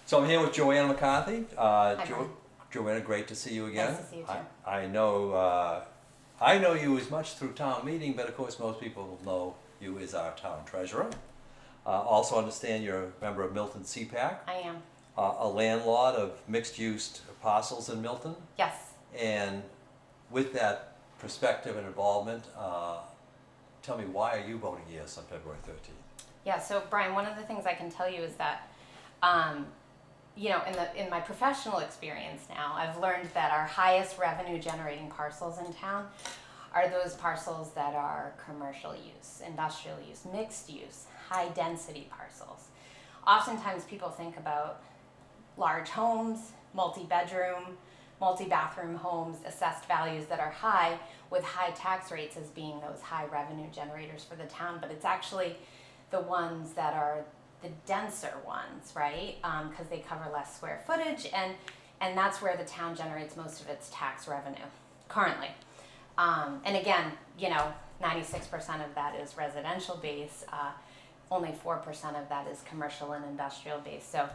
So I'm here with Johanna McCarthy. Hi, Brian. Joanna, great to see you again. Nice to see you too. I know you as much through town meeting, but of course most people know you as our town treasurer. Also understand you're a member of Milton CPAC, I am. A landlord of mixed-use parcels in Milton. Yes. And with that perspective and involvement, tell me, why are you voting yes on February 13th? Yeah, so Brian, one of the things I can tell you is that, in my professional experience now, I've learned that our highest revenue generating parcels in town are those parcels that are commercial use, industrial use, mixed use, high density parcels. Oftentimes people think about large homes, multi-bedroom, multi-bathroom homes, assessed values that are high with high tax rates as being those high revenue generators for the town, but it's actually the ones that are the denser ones, right? Because they cover less square footage, and that's where the town generates most of its tax revenue currently. And again, 96% of that is residential base, only 4% of that is commercial and industrial base. So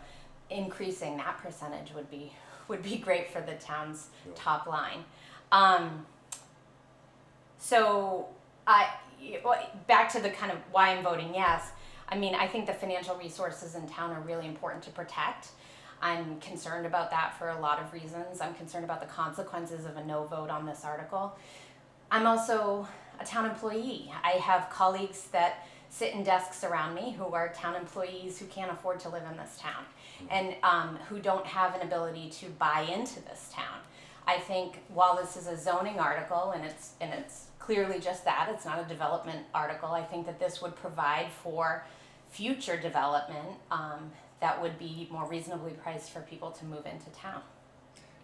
increasing that percentage would be great for the town's top line. Back to the kind of why I'm voting yes. I mean, I think the financial resources in town are really important to protect. I'm concerned about that for a lot of reasons. I'm concerned about the consequences of a no vote on this article. I'm also a town employee. I have colleagues that sit in desks around me who are town employees who can't afford to live in this town and who don't have an ability to buy into this town. I think while this is a zoning article and it's clearly just that, it's not a development article, I think that this would provide for future development that would be more reasonably priced for people to move into town.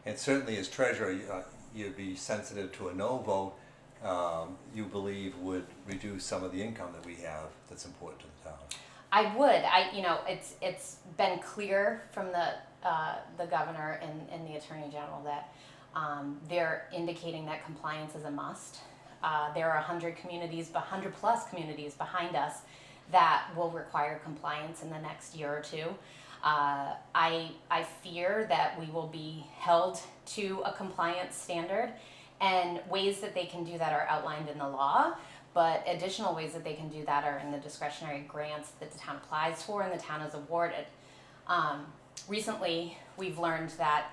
And certainly as treasurer, you'd be sensitive to a no vote, you believe would reduce some of the income that we have that's important to the town. I would. It's been clear from the governor and the attorney general that they're indicating that compliance is a must. There are 100 plus communities behind us that will require compliance in the next year or two. I fear that we will be held to a compliance standard, and ways that they can do that are outlined in the law, but additional ways that they can do that are in the discretionary grants that the town applies for and the town is awarded. Recently, I've learned that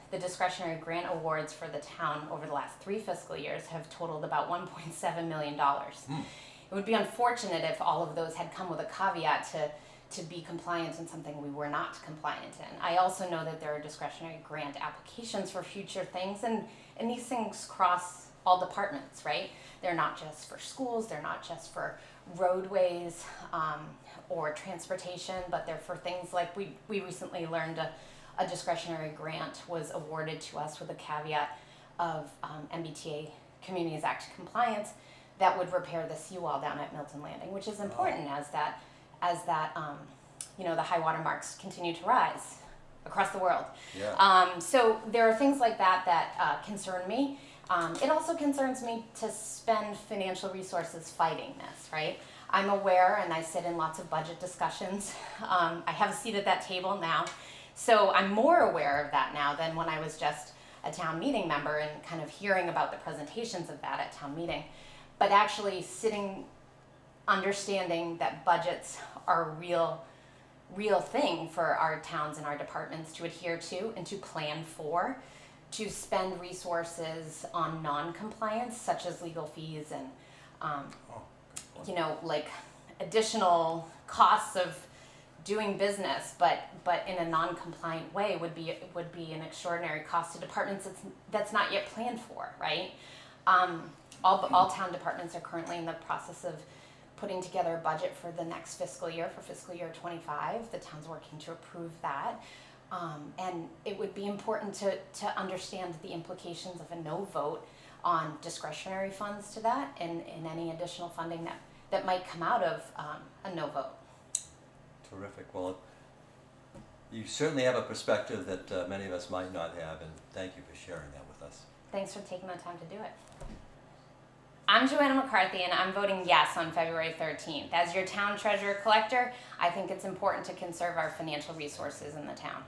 the discretionary grant awards for the town over the last 3 fiscal years have totaled about $1.7 million. It would be unfortunate if all of those had come with a caveat to be compliant in something we were not compliant in. I also know that there are discretionary grant applications for future things, and these things cross all departments, right? They're not just for schools, they're not just for roadways or transportation, but they're for things like we recently learned a discretionary grant was awarded to us with a caveat of MBTA Communities Act compliance that would repair the seawall down at Milton Landing, which is important as the high water marks continue to rise across the world. Yeah. So there are things like that concern me. It also concerns me to spend financial resources fighting this, right? I'm aware, and I sit in lots of budget discussions. I have a seat at that table now. So I'm more aware of that now than when I was just a town meeting member and kind of hearing about the presentations of that at town meeting. But actually sitting, understanding that budgets are a real thing for our towns and our departments to adhere to and to plan for, to spend resources on non-compliance, such as legal fees and like additional costs of doing business, but in a non-compliant way would be an extraordinary cost to departments that's not yet planned for, right? All town departments are currently in the process of putting together a budget for the next fiscal year, for fiscal year 25. The town's working to approve that. And it would be important to understand the implications of a no vote on discretionary funds to that and any additional funding that might come out of a no vote. Terrific. Well, you certainly have a perspective that many of us might not have, and thank you for sharing that with us. Thanks for taking the time to do it. I'm Johanna McCarthy, and I'm voting yes on February 13th. As your town treasurer collector, I think it's important to conserve our financial resources in the town.